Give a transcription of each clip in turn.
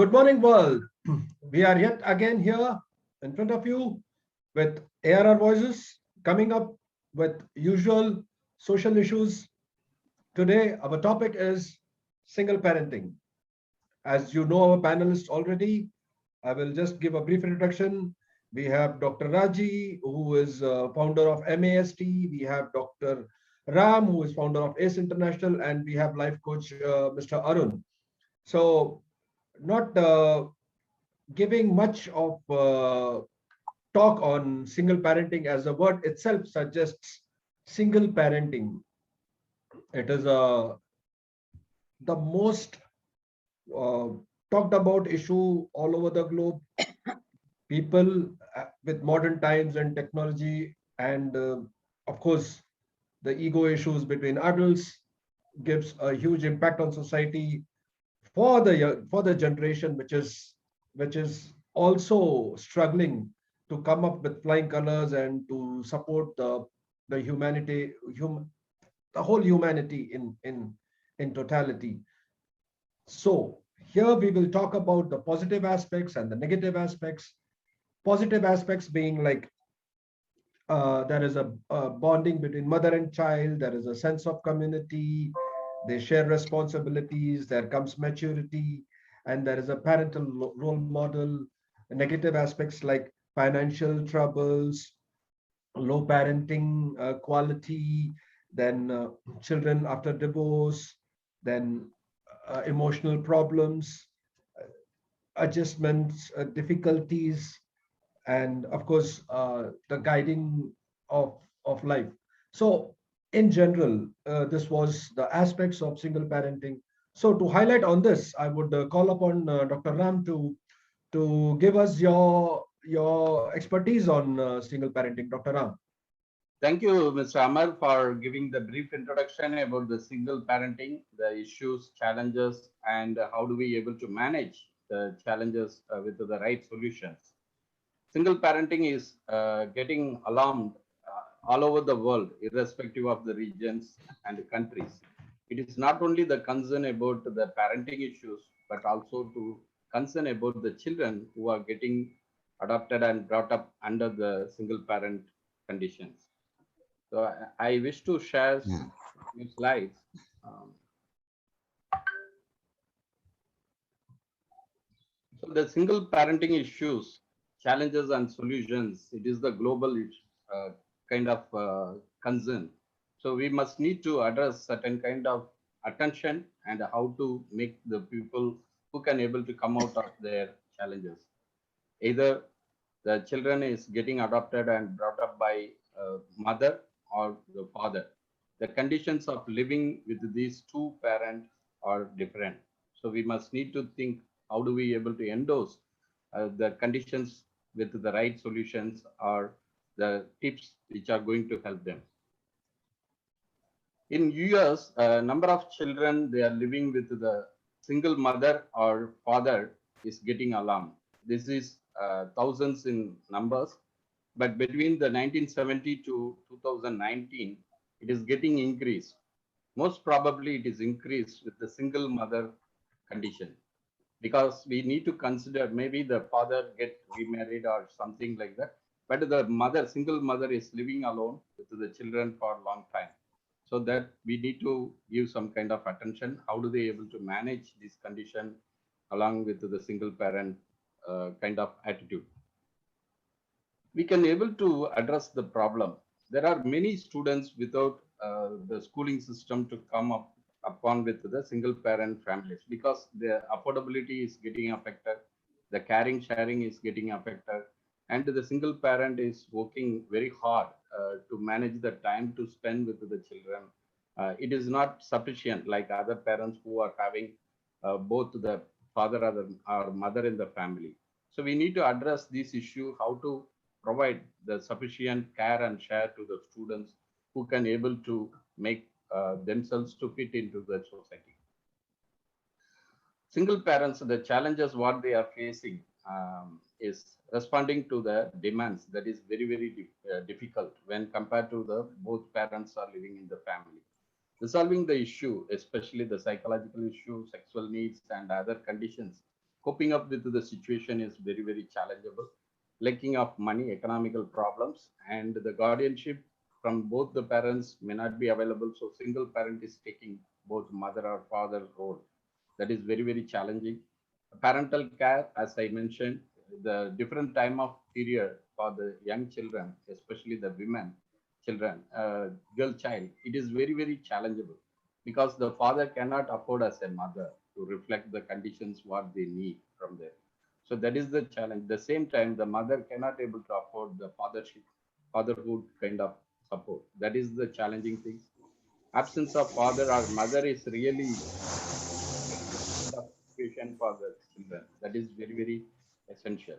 Good morning, world. We are yet again here in front of you with ARR voices coming up with usual social issues. Today, our topic is single parenting. As you know, our panelists already, I will just give a brief introduction. We have Dr. Raji, who is founder of MAST. We have Dr. Ram, who is founder of ACE International, and we have life coach Mr. Arun. So, not giving much of talk on single parenting, as the word itself suggests single parenting. It is the most uh, talked about issue all over the globe. People with modern times and technology, and of course, the ego issues between adults gives a huge impact on society for the generation which is also struggling to come up with flying colors and to support the humanity the whole humanity in totality. So here we will talk about the positive aspects and the negative aspects. Positive aspects being like there is a bonding between mother and child, there is a sense of community, they share responsibilities, there comes maturity, and there is a parental role model. Negative aspects like financial troubles, low parenting quality, then children after divorce, then emotional problems, adjustments, difficulties, and of course the guiding of life. So in general, this was the aspects of single parenting. So to highlight on this, I would call upon Dr. Ram to give us your expertise on single parenting. Dr. Ram. Thank you, Mr. Amar, for giving the brief introduction about the single parenting, the issues, challenges, and how do we able to manage the challenges with the right solutions. Single parenting is getting alarmed all over the world, irrespective of the regions and the countries. It is not only the concern about the parenting issues, but also to concern about the children who are getting adopted and brought up under the single parent conditions. So I wish to share a few slides. Um, so the single parenting issues, challenges and solutions, it is the global uh, kind of concern. So we must need to address certain kind of attention and how to make the people who can able to come out of their challenges. Either the children is getting adopted and brought up by mother or the father. The conditions of living with these two parents are different. So we must need to think how do we able to endorse the conditions with the right solutions or the tips which are going to help them. In US, a number of children they are living with the single mother or father is getting alarmed. This is thousands in numbers, but between the 1970 to 2019, it is getting increased. Most probably, it is increased with the single mother condition because we need to consider maybe the father get remarried or something like that, but the mother, single mother, is living alone with the children for a long time. So that we need to give some kind of attention. How do they able to manage this condition along with the single parent kind of attitude? We can able to address the problem. There are many students without the schooling system to come up upon with the single parent families because the affordability is getting affected, the caring sharing is getting affected, and the single parent is working very hard to manage the time to spend with the children. It is not sufficient like other parents who are having both the father or mother in the family. So we need to address this issue, how to provide the sufficient care and share to the students who can able to make themselves to fit into the society. Single parents, the challenges what they are facing is responding to the demands that is very, very difficult when compared to the both parents are living in the family. Resolving the issue, especially the psychological issue, sexual needs and other conditions, coping up with the situation is very, very challengeable. Lacking of money, economical problems, and the guardianship from both the parents may not be available. So single parent is taking both mother or father role. That is very, very challenging. Parental care, as I mentioned, the different time of period for the young children, especially the women children, girl child, it is very, very challengeable because the father cannot afford as a mother to reflect the conditions what they need from there. So that is the challenge. The same time, the mother cannot able to afford the fatherhood kind of support. That is the challenging thing. Absence of father or mother is really kind of situation for the children. That is very, very essential.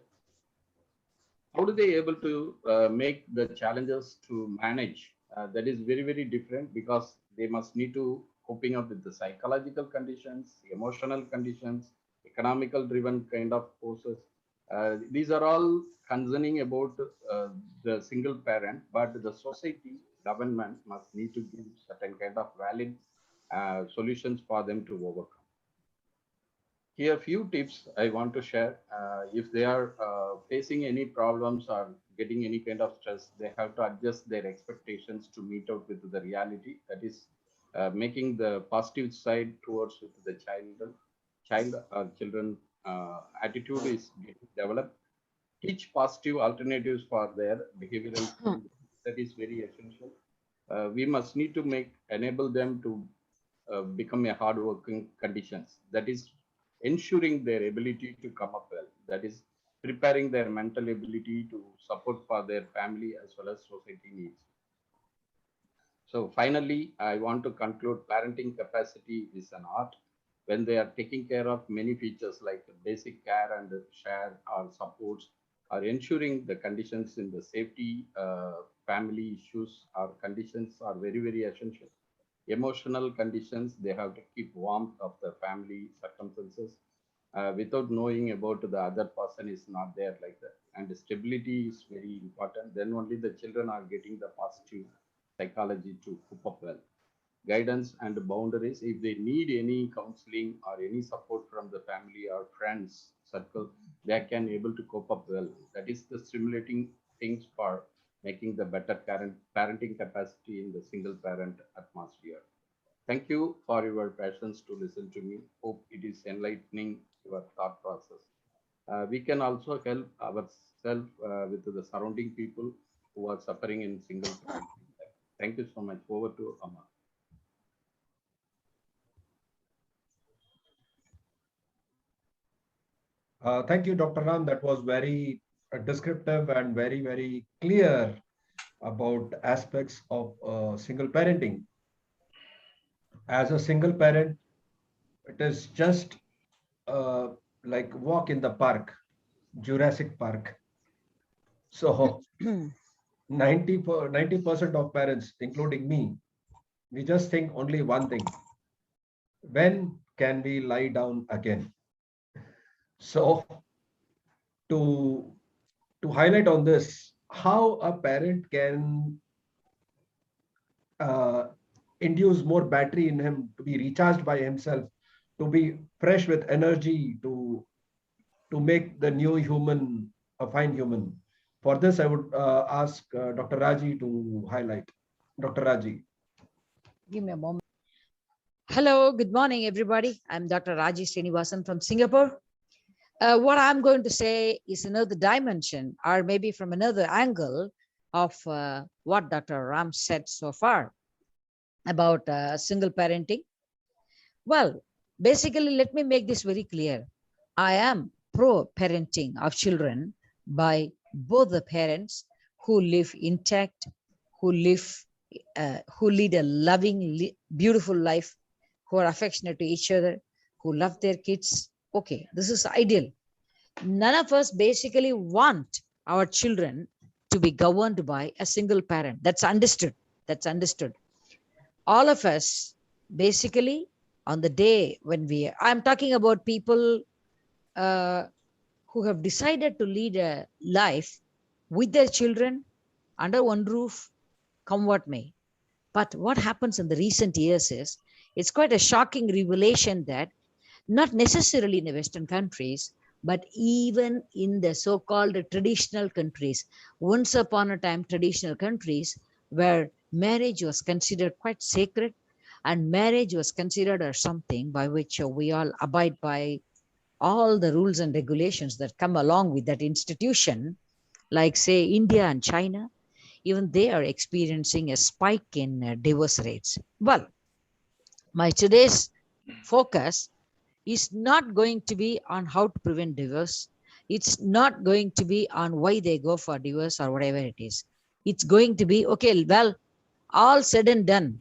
How do they able to make the challenges to manage? That is very, very different because they must need to coping up with the psychological conditions, emotional conditions, economical driven kind of forces. These are all concerning about the single parent, but the society government must need to give certain kind of valid solutions for them to overcome. Here, few tips I want to share. If they are facing any problems or getting any kind of stress, they have to adjust their expectations to meet out with the reality. That is making the positive side towards the child or children attitude is getting developed. Teach positive alternatives for their behavioral change. That is very essential. We must need to enable them to become a hardworking conditions. That is ensuring their ability to come up well. That is preparing their mental ability to support for their family as well as society needs. So finally, I want to conclude parenting capacity is an art. When they are taking care of many features like basic care and share or supports, or ensuring the conditions in the safety, family issues or conditions are very, very essential. Emotional conditions, they have to keep warmth of the family circumstances without knowing about the other person is not there like that. And stability is very important. Then only the children are getting the positive psychology to cope up well. Guidance and boundaries. If they need any counseling or any support from the family or friends circle, they can able to cope up well. That is the stimulating things for making the better parenting capacity in the single parent atmosphere. Thank you for your patience to listen to me. Hope it is enlightening your thought process. We can also help ourselves with the surrounding people who are suffering in single parenting. Thank you so much. Over to Amar. Thank you, Dr. Ram. That was very descriptive and very, very clear about aspects of single parenting. As a single parent, it is just like walk in the park, Jurassic Park. So 90% of parents, including me, we just think only one thing: when can we lie down again? So to highlight on this, how a parent can induce more battery in him to be recharged by himself, to be fresh with energy, to make the new human a fine human. For this, I would ask Dr. Raji to highlight. Dr. Raji. Give me a moment. Hello, good morning, everybody. I'm Dr. Raji Srinivasan from Singapore. What I'm going to say is another dimension, or maybe from another angle of what Dr. Ram said so far about single parenting. Well, basically, let me make this very clear. I am pro-parenting of children by both the parents who live intact, who lead a loving, beautiful life, who are affectionate to each other, who love their kids. Okay, this is ideal. None of us basically want our children to be governed by a single parent. That's understood. That's understood. All of us basically on the day when I'm talking about people who have decided to lead a life with their children under one roof, come what may. But what happens in the recent years is, it's quite a shocking revelation that not necessarily in the Western countries, But even in the so-called traditional countries, once upon a time, traditional countries where marriage was considered quite sacred, and marriage was considered as something by which we all abide by all the rules and regulations that come along with that institution, like say India and China, even they are experiencing a spike in divorce rates. Well, my today's focus is not going to be on how to prevent divorce. It's not going to be on why they go for divorce or whatever it is. It's going to be, okay, well, all said and done,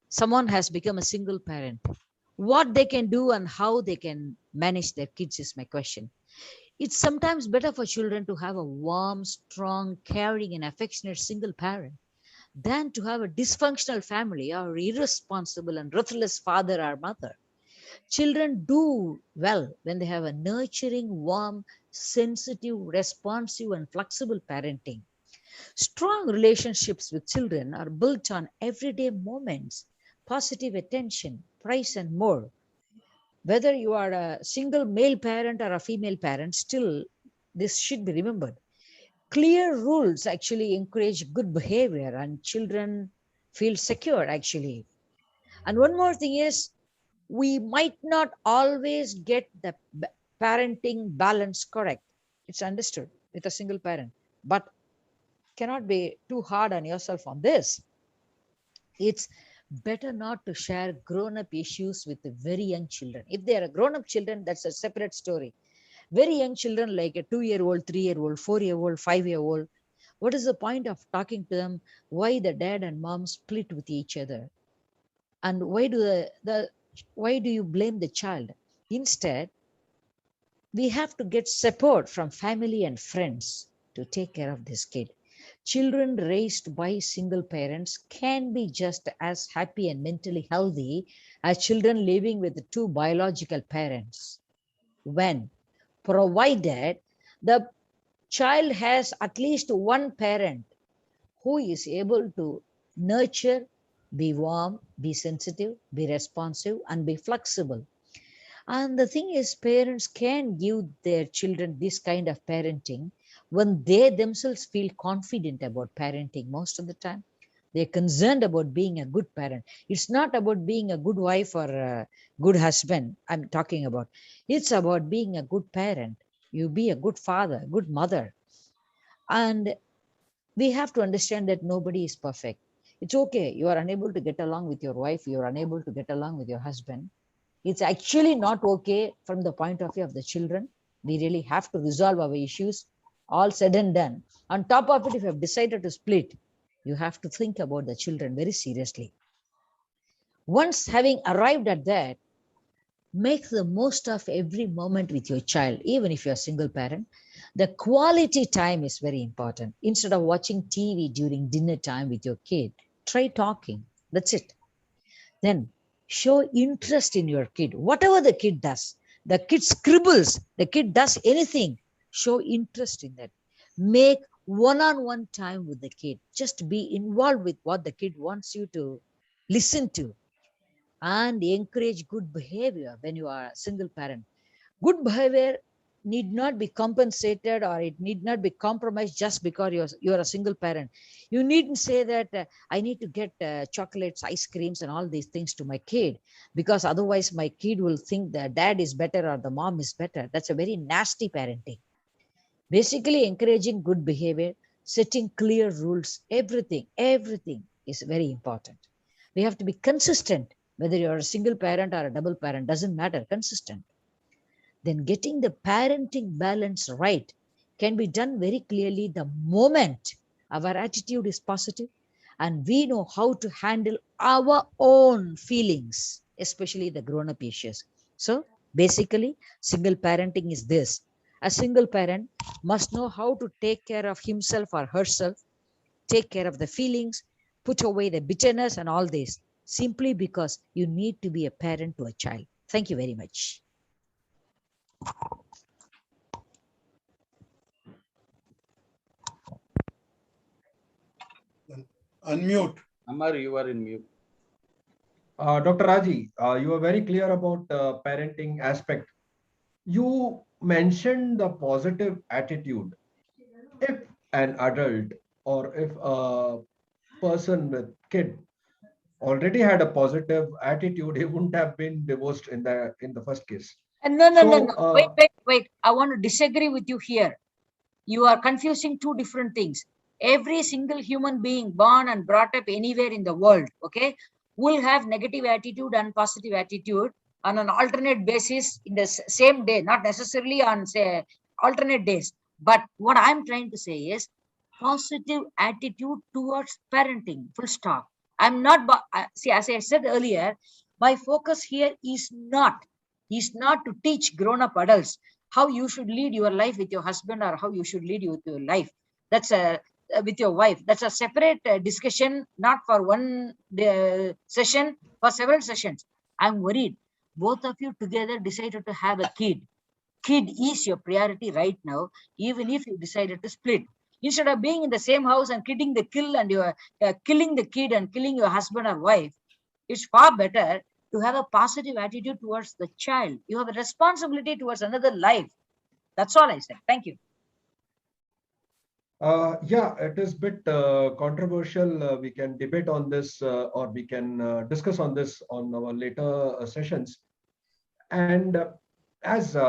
someone has become a single parent. What they can do and how they can manage their kids is my question. It's sometimes better for children to have a warm, strong, caring, and affectionate single parent than to have a dysfunctional family or irresponsible and ruthless father or mother. Children do well when they have a nurturing, warm, sensitive, responsive, and flexible parenting. Strong relationships with children are built on everyday moments, positive attention, praise, and more. Whether you are a single male parent or a female parent, still this should be remembered. Clear rules actually encourage good behavior and children feel secure actually. And one more thing is, we might not always get the parenting balance correct. It's understood with a single parent, but cannot be too hard on yourself on this. It's better not to share grown-up issues with the very young children. If they are grown-up children, that's a separate story. Very young children like a 2-year-old, 3-year-old, 4-year-old, 5-year-old, what is the point of talking to them why the dad and mom split with each other? And why do you blame the child? Instead, we have to get support from family and friends to take care of this kid. Children raised by single parents can be just as happy and mentally healthy as children living with two biological parents, when provided the child has at least one parent who is able to nurture, be warm, be sensitive, be responsive, and be flexible. And the thing is, parents can give their children this kind of parenting when they themselves feel confident about parenting most of the time. They're concerned about being a good parent. It's not about being a good wife or a good husband I'm talking about. It's about being a good parent. You be a good father, good mother. And we have to understand that nobody is perfect. It's okay. You are unable to get along with your wife. You are unable to get along with your husband. It's actually not okay from the point of view of the children. We really have to resolve our issues, all said and done. On top of it, if you have decided to split, you have to think about the children very seriously. Once having arrived at that, make the most of every moment with your child, even if you're a single parent. The quality time is very important. Instead of watching TV during dinner time with your kid, try talking. That's it. Then show interest in your kid. Whatever the kid does, the kid scribbles, the kid does anything, show interest in that. Make one-on-one time with the kid. Just be involved with what the kid wants you to listen to, and encourage good behavior when you are a single parent. Good behavior need not be compensated, or it need not be compromised just because you're a single parent. You needn't say that I need to get chocolates, ice creams, and all these things to my kid, because otherwise my kid will think the dad is better or the mom is better. That's a very nasty parenting. Basically, encouraging good behavior, setting clear rules, everything is very important. We have to be consistent. Whether you're a single parent or a double parent, doesn't matter, consistent. Then getting the parenting balance right can be done very clearly the moment our attitude is positive and we know how to handle our own feelings, especially the grown-up issues. So basically, single parenting is this. A single parent must know how to take care of himself or herself, take care of the feelings, put away the bitterness and all this, simply because you need to be a parent to a child. Thank you very much. Unmute. Amar, you are in mute. Dr. Raji, you are very clear about parenting aspect. You mentioned the positive attitude. If an adult or if a person with kid already had a positive attitude, he wouldn't have been divorced in the first case. And no, no, no, So no. Wait. I want to disagree with you here. You are confusing two different things. Every single human being born and brought up anywhere in the world, okay, will have negative attitude and positive attitude on an alternate basis in the same day, not necessarily on, say, alternate days. But what I'm trying to say is positive attitude towards parenting, full stop. I'm not, see, as I said earlier, my focus here is not to teach grown-up adults how you should lead your life with your husband or how you should lead with your life. That's a with your wife. That's a separate discussion, not for one session, for several sessions. I'm worried. Both of you together decided to have a kid. Kid is your priority right now, even if you decided to split. Instead of being in the same house and killing the kill and you're killing the kid and killing your husband or wife, it's far better to have a positive attitude towards the child. You have a responsibility towards another life. That's all I said. Thank you. yeah, it is a bit controversial. We can debate on this or we can discuss on this on our later sessions. And as we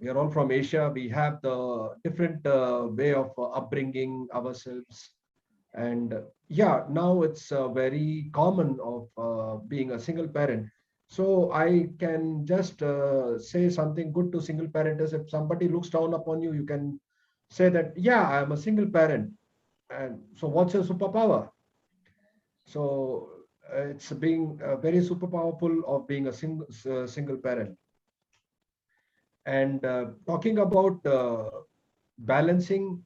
are all from Asia, we have the different way of upbringing ourselves. And yeah, now it's very common of being a single parent. So I can just say something good to single parenters. If somebody looks down upon you, you can say that, yeah, I'm a single parent. And so what's your superpower? So it's being very super powerful of being a single parent. And talking about balancing,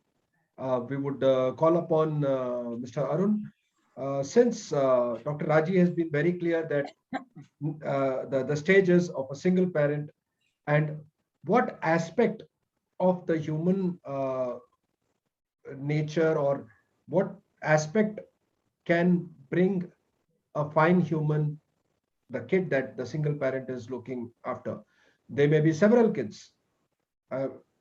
we would call upon Mr. Arun. Since Dr. Raji has been very clear that the stages of a single parent and what aspect of the human nature or what aspect can bring a fine human, the kid that the single parent is looking after. There may be several kids.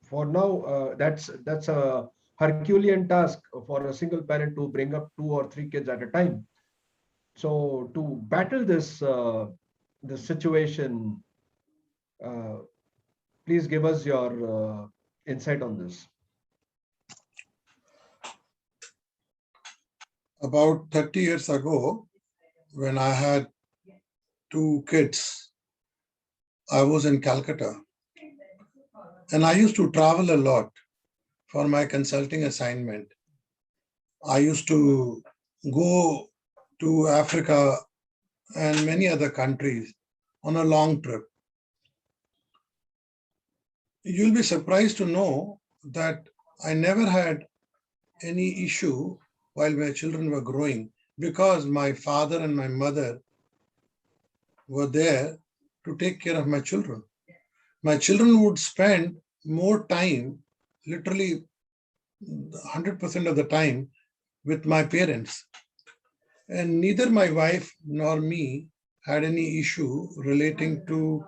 For now, that's a Herculean task for a single parent to bring up 2 or 3 kids at a time. So to battle this situation, uh, please give us your insight on this. About 30 years ago, when I had 2 kids, I was in Calcutta. And I used to travel a lot for my consulting assignment. I used to go to Africa and many other countries on a long trip. You'll be surprised to know that I never had any issue while my children were growing because my father and my mother were there to take care of my children. My children would spend more time, literally 100% of the time, with my parents. And neither my wife nor me had any issue relating to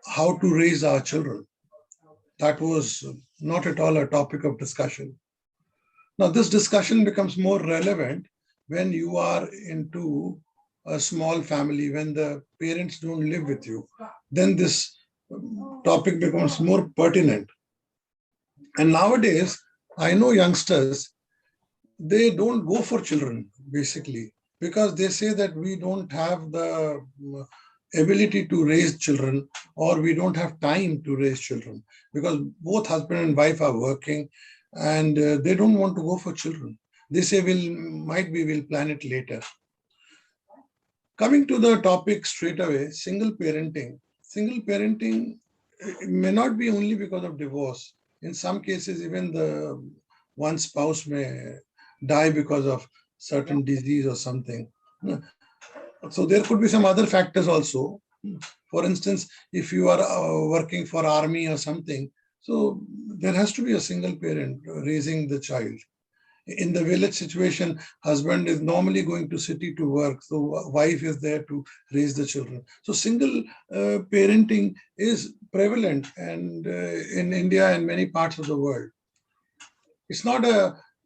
how to raise our children. That was not at all a topic of discussion. Now, this discussion becomes more relevant when you are into a small family, when the parents don't live with you. Then this topic becomes more pertinent. And nowadays, I know youngsters, they don't go for children, basically, because they say that we don't have the ability to raise children or we don't have time to raise children because both husband and wife are working and they don't want to go for children. They say we'll plan it later. Coming to the topic straight away, single parenting. Single parenting may not be only because of divorce. In some cases, even the one spouse may die because of certain disease or something. So there could be some other factors also. For instance, if you are working for army or something, so there has to be a single parent raising the child. In the village situation, husband is normally going to city to work, so wife is there to raise the children. So single parenting is prevalent and in India and many parts of the world. It's not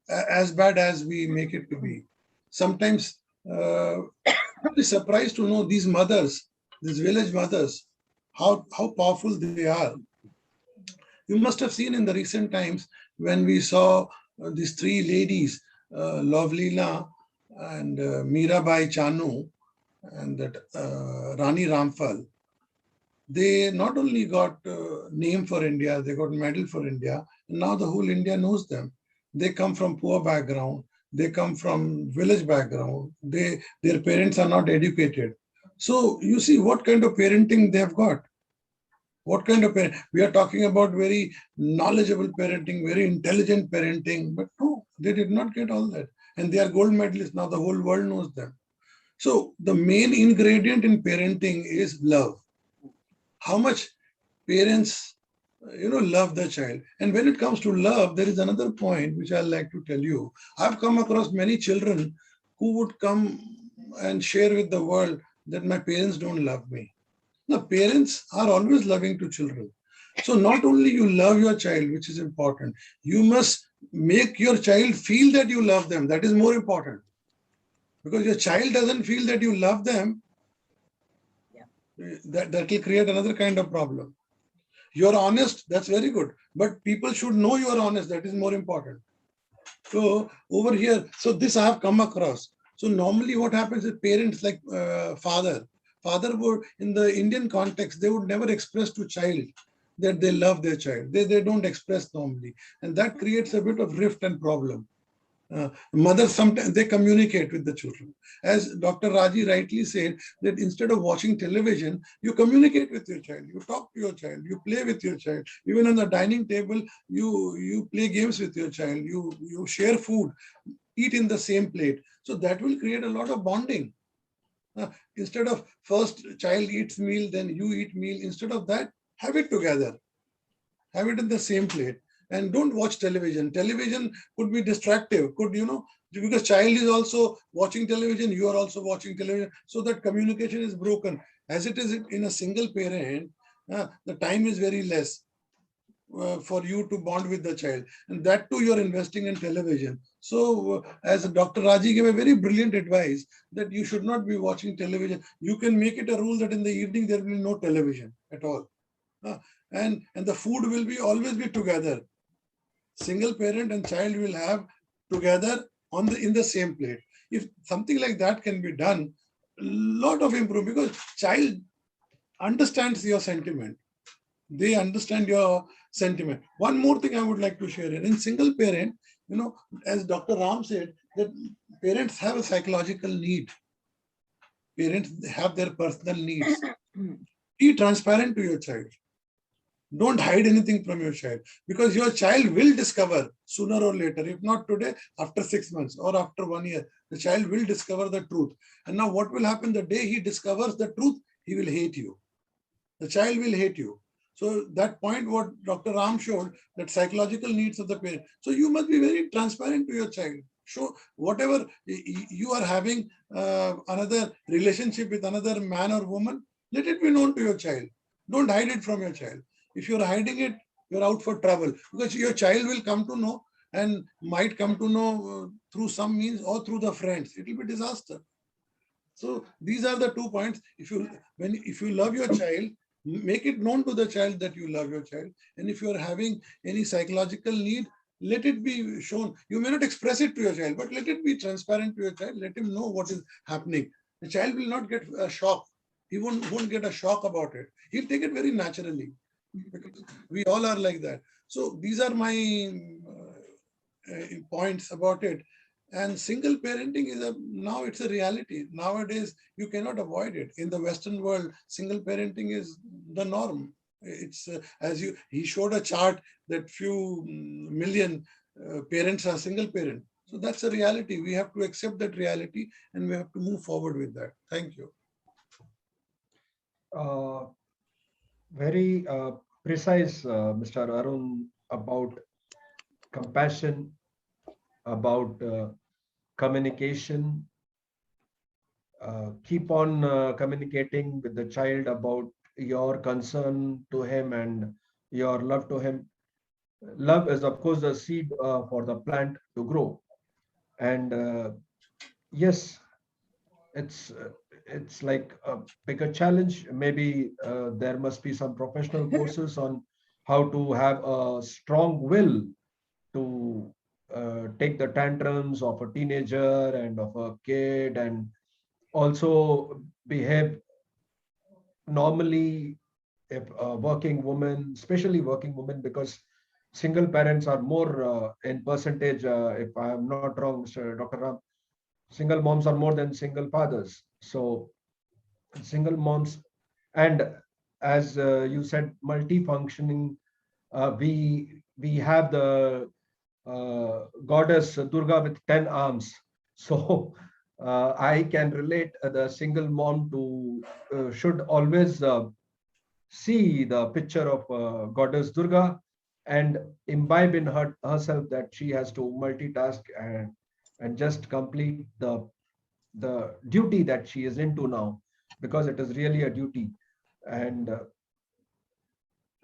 as bad as we make it to be. Sometimes I'd be surprised to know these mothers, these village mothers, how powerful they are. You must have seen in the recent times when we saw these three ladies, Lovelina and Mirabai Chanu and that Rani Ramphal. They not only got name for India, they got medal for India, and now the whole India knows them. They come from poor background, they come from village background, their parents are not educated. So you see what kind of parenting they have got. What kind of parent? We are talking about very knowledgeable parenting, very intelligent parenting, but no, they did not get all that. And they are gold medalists. Now the whole world knows them. So the main ingredient in parenting is love. How much parents, love the child. And when it comes to love, there is another point which I'd like to tell you. I've come across many children who would come and share with the world that my parents don't love me. Now, parents are always loving to children. So not only you love your child, which is important, you must make your child feel that you love them. That is more important. Because your child doesn't feel that you love them, that will create another kind of problem. You're honest, that's very good. But people should know you are honest. That is more important. So over here, so this I have come across. So normally what happens is parents like father would, in the Indian context, they would never express to child that they love their child. They don't express normally. And that creates a bit of rift and problem. Mothers sometimes they communicate with the children. As Dr. Raji rightly said, that instead of watching television, you communicate with your child, you talk to your child, you play with your child. Even on the dining table, you play games with your child, you share food, eat in the same plate. So that will create a lot of bonding. Instead of first child eats meal, then you eat meal, instead of that, have it together. Have it in the same plate. And don't watch television. Television could be distractive, because child is also watching television, you are also watching television. So that communication is broken. As it is in a single parent, the time is very less for you to bond with the child. And that too, you're investing in television. So as Dr. Raji gave a very brilliant advice that you should not be watching television. You can make it a rule that in the evening there will be no television at all. And the food will be always be together. Single parent and child will have together in the same plate. If something like that can be done, lot of improvement, because child understands your sentiment. They understand your sentiment. One more thing I would like to share here. In single parent, as Dr. Ram said, that parents have a psychological need. Parents have their personal needs. Be transparent to your child. Don't hide anything from your child, because your child will discover sooner or later, if not today, after 6 months or after 1 year, the child will discover the truth. And now what will happen the day he discovers the truth, he will hate you. The child will hate you. So that point, what Dr. Ram showed, that psychological needs of the parent. So you must be very transparent to your child. Show whatever you are having another relationship with another man or woman, let it be known to your child. Don't hide it from your child. If you're hiding it, you're out for trouble, because your child will come to know and might come to know through some means or through the friends. It will be disaster. So these are the 2 points. If you love your child, make it known to the child that you love your child. And if you are having any psychological need, let it be shown. You may not express it to your child, but let it be transparent to your child. Let him know what is happening. The child will not get a shock. He won't get a shock about it. He'll take it very naturally, because we all are like that. So these are my points about it. And single parenting is now it's a reality. Nowadays, you cannot avoid it. In the Western world, single parenting is the norm. It's he showed a chart that few million parents are single parent. So that's a reality. We have to accept that reality and we have to move forward with that. Thank you. Very precise, Mr. Arun, about compassion, about communication. Keep on communicating with the child about your concern to him and your love to him. Love is, of course, the seed for the plant to grow. And yes, it's uh, it's like a bigger challenge. Maybe there must be some professional courses on how to have a strong will to take the tantrums of a teenager and of a kid, and also behave normally if a working woman, especially working women, because single parents are more in percentage, if I am not wrong, Mr. Dr. Ram, single moms are more than single fathers. So single moms, and as you said, multifunctioning, we have the goddess Durga with 10 arms. So I can relate the single mom to should always see the picture of goddess Durga and imbibe in herself that she has to multitask and just complete the duty that she is into now, because it is really a duty. And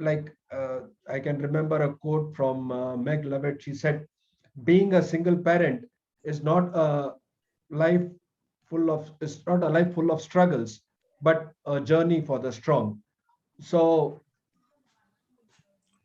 I can remember a quote from Meg Lovett. She said, "Being a single parent is not a life it's not a life full of struggles, but a journey for the strong." So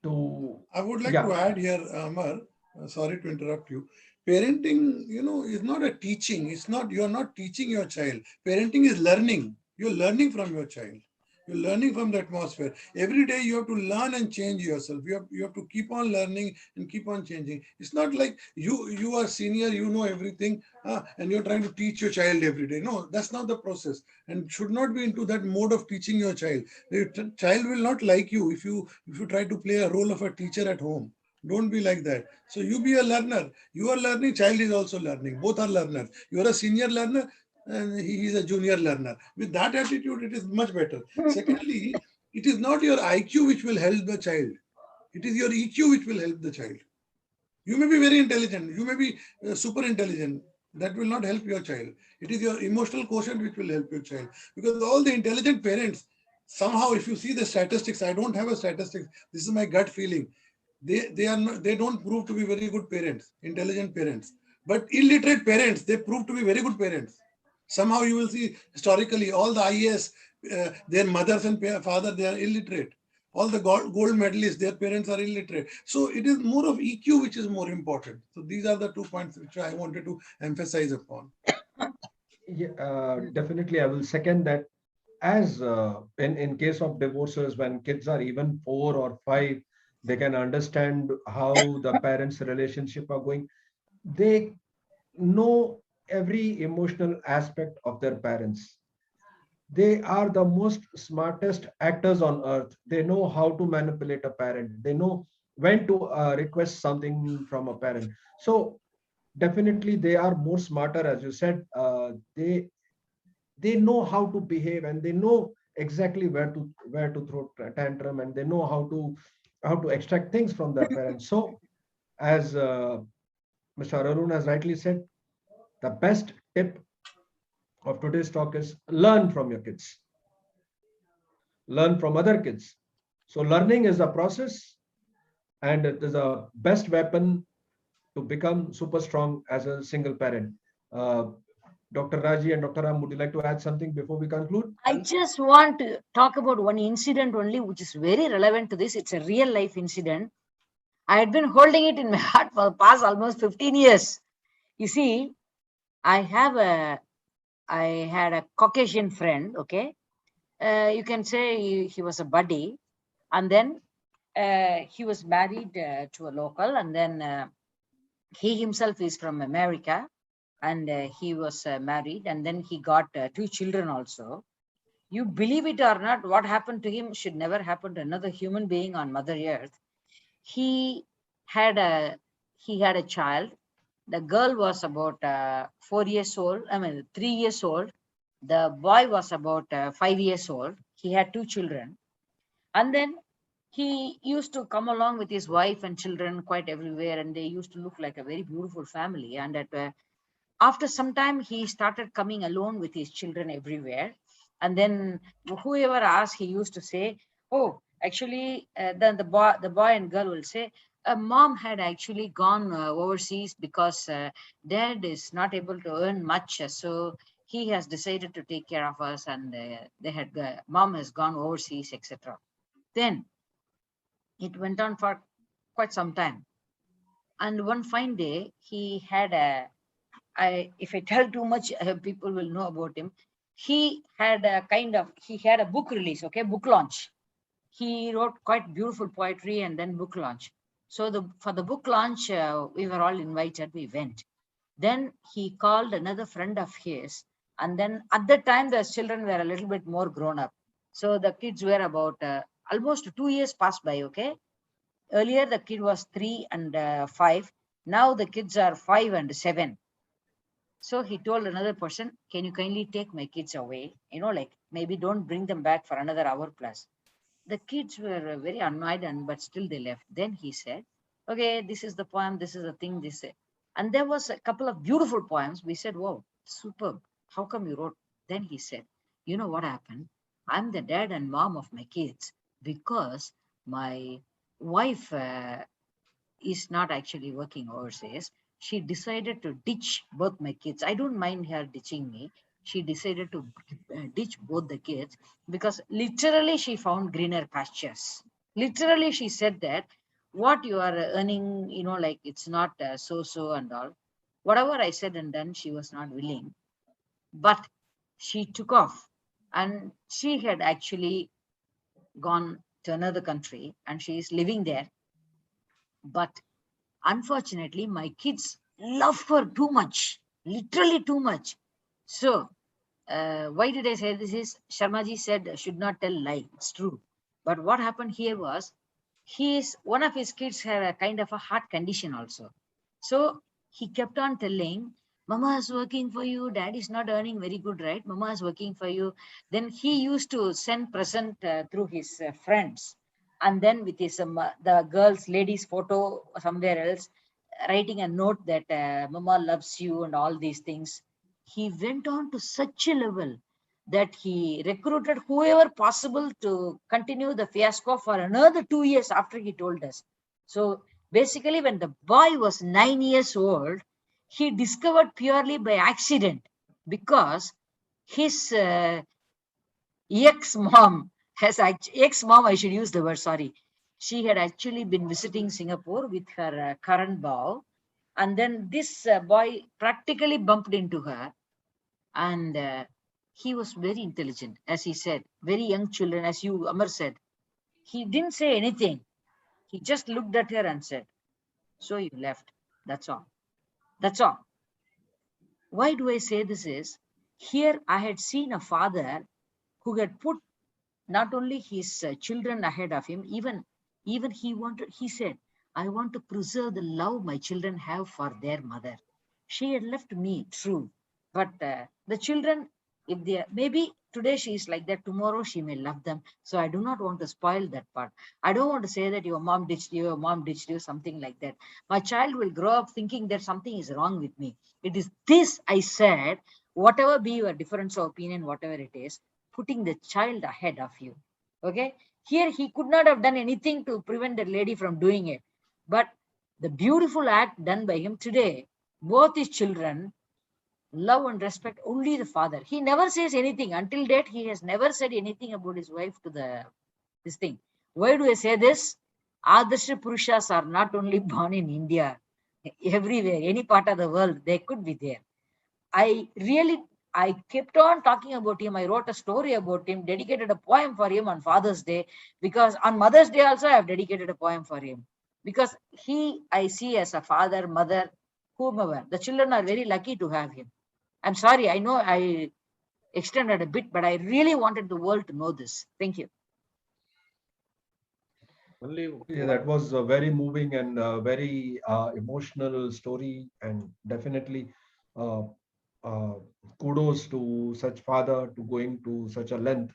to I would like to yeah, add here, Amar, sorry to interrupt you. Parenting, is not a teaching. It's not, you're not teaching your child. Parenting is learning. You're learning from your child. You're learning from the atmosphere. Every day you have to learn and change yourself. You have to keep on learning and keep on changing. It's not like you are senior, you know everything, and you're trying to teach your child every day. No, that's not the process, and should not be into that mode of teaching your child. The child will not like you if you try to play a role of a teacher at home. Don't be like that. So you be a learner. You are learning, child is also learning. Both are learners. You are a senior learner and he is a junior learner. With that attitude, it is much better. Secondly, it is not your IQ which will help the child. It is your EQ which will help the child. You may be very intelligent. You may be super intelligent. That will not help your child. It is your emotional quotient which will help your child. Because all the intelligent parents, somehow, if you see the statistics, I don't have a statistics. This is my gut feeling. They don't prove to be very good parents, intelligent parents. But illiterate parents, they prove to be very good parents. Somehow you will see historically all the IAS, their mothers and father, they are illiterate. All the gold medalists, their parents are illiterate. So it is more of EQ which is more important. So these are the 2 points which I wanted to emphasize upon. yeah, definitely I will second that. As in case of divorces, when kids are even 4 or 5, they can understand how the parents relationship are going. They know every emotional aspect of their parents. They are the most smartest actors on earth. They know how to manipulate a parent. They know when to request something from a parent. So definitely they are more smarter, as you said. They know how to behave, and they know exactly where to throw tantrum, and they know how to extract things from their parents. So as Mr. Arun has rightly said, the best tip of today's talk is learn from your kids, learn from other kids. So learning is a process, and it is a best weapon to become super strong as a single parent. uh, Dr. Raji and Dr. Ram, would you like to add something before we conclude? I just want to talk about one incident only, which is very relevant to this. It's a real life incident. I had been holding it in my heart for the past almost 15 years. You see, I had a Caucasian friend, okay? You can say he was a buddy. And then he was married to a local, and then he himself is from America, and he was married, and then he got 2 children also. You believe it or not, what happened to him should never happen to another human being on Mother Earth. He had a child. The girl was about 4 years old. I mean, 3 years old. The boy was about 5 years old. He had 2 children, and then he used to come along with his wife and children quite everywhere, and they used to look like a very beautiful family. And after some time, he started coming alone with his children everywhere. And then whoever asked, he used to say, "Oh, actually," then the boy and girl will say, "Mom had actually gone overseas because dad is not able to earn much, so he has decided to take care of us, and mom has gone overseas, etc." Then it went on for quite some time. And one fine day, he had if I tell too much, people will know about him. He had a book release, okay, book launch. He wrote quite beautiful poetry and then book launch. So for the book launch, we were all invited, we went. Then he called another friend of his. And then at that time, the children were a little bit more grown up. So the kids were about almost 2 years passed by, okay? Earlier, the kid was 3 and 5. Now the kids are 5 and 7. So he told another person, "Can you kindly take my kids away? Like maybe don't bring them back for another hour plus." The kids were very annoyed, but still they left. Then he said, "Okay, this is the poem, this is the thing, this." And there was a couple of beautiful poems. We said, "Wow, superb. How come you wrote?" Then he said, "You know what happened? I'm the dad and mom of my kids because my wife is not actually working overseas. She decided to ditch both my kids. I don't mind her ditching me. She decided to ditch both the kids because literally she found greener pastures. Literally, she said that what you are earning, like it's not so and all." Whatever I said and done, she was not willing, but she took off, and she had actually gone to another country and she is living there. But unfortunately, my kids love her too much, literally too much. So, why did I say this? Is Sharmaji said should not tell lie. It's true. But what happened here was one of his kids had a kind of a heart condition also. So he kept on telling, "Mama is working for you. Dad is not earning very good, right? Mama is working for you." Then he used to send present through his friends, and then with his the girl's lady's photo somewhere else, writing a note that "Mama loves you" and all these things. He went on to such a level that he recruited whoever possible to continue the fiasco for another 2 years after he told us. So basically, when the boy was 9 years old, he discovered purely by accident because his ex-mom ex-mom, I should use the word, sorry. She had actually been visiting Singapore with her current bow. And then this boy practically bumped into her, and he was very intelligent, as he said, very young children, as you, Amar, said. He didn't say anything. He just looked at her and said, "So you left." That's all. That's all. Why do I say this is, here I had seen a father who had put not only his children ahead of him, even he said, "I want to preserve the love my children have for their mother." She had left me, true, but the children, if they maybe today she is like that, tomorrow she may love them. So I do not want to spoil that part. I don't want to say that your mom ditched you, your mom ditched you, something like that. My child will grow up thinking that something is wrong with me. It is this I said, whatever be your difference of opinion, whatever it is, putting the child ahead of you. Okay. Here he could not have done anything to prevent the lady from doing it. But the beautiful act done by him today, both his children love and respect only the father. He never says anything. Until date, he has never said anything about his wife to this thing. Why do I say this? Adarsha Purushas are not only born in India, everywhere, any part of the world, they could be there. I kept on talking about him. I wrote a story about him, dedicated a poem for him on Father's Day, because on Mother's Day also I have dedicated a poem for him. Because I see as a father, mother, whomever. The children are very lucky to have him. I'm sorry, I know I extended a bit, but I really wanted the world to know this. Thank you. Only Yeah, that was a very moving and very emotional story, and definitely uh, uh, kudos to such father to going to such a length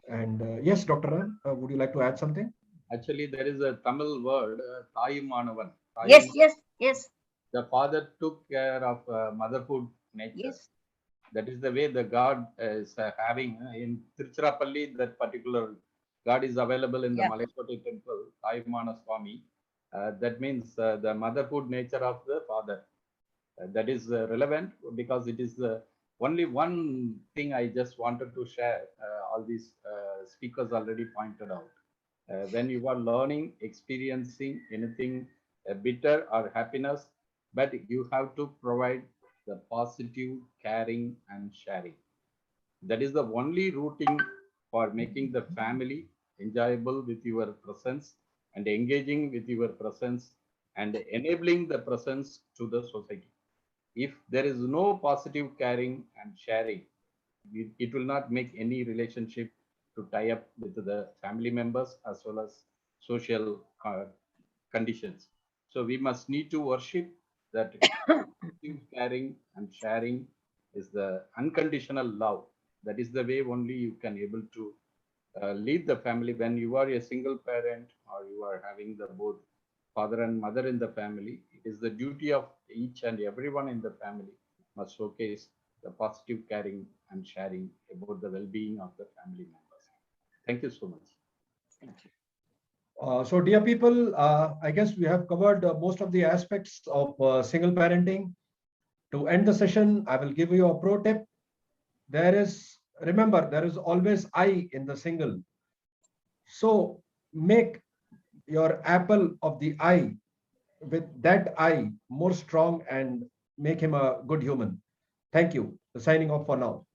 And yes, Dr. Ram, would you like to add something? Actually, there is a Tamil word, Tayumanavan. Yes, yes, yes, The father took care of motherhood nature. yes. That is the way the God is having in Tiruchirappalli. That particular God is available in the Yeah. Malaikotai temple, Taimana Swami. That means the motherhood nature of the father. That is relevant because it is only one thing I just wanted to share. All these speakers already pointed out. When you are learning, experiencing anything bitter or happiness, but you have to provide the positive, caring, and sharing. That is the only routing for making the family enjoyable with your presence and engaging with your presence and enabling the presence to the society. If there is no positive caring and sharing, it will not make any relationship to tie up with the family members as well as social conditions. So we must need to worship that caring and sharing is the unconditional love. That is the way only you can able to lead the family. When you are a single parent or you are having the both father and mother in the family, it is the duty of each and everyone in the family must showcase the positive caring and sharing about the well-being of the family members. Thank you so much. Thank you. So dear people, I guess we have covered most of the aspects of single parenting. To end the session, I will give you a pro tip. Remember, there is always I in the single. So make your apple of the eye with that eye more strong and make him a good human. Thank you. Signing off for now.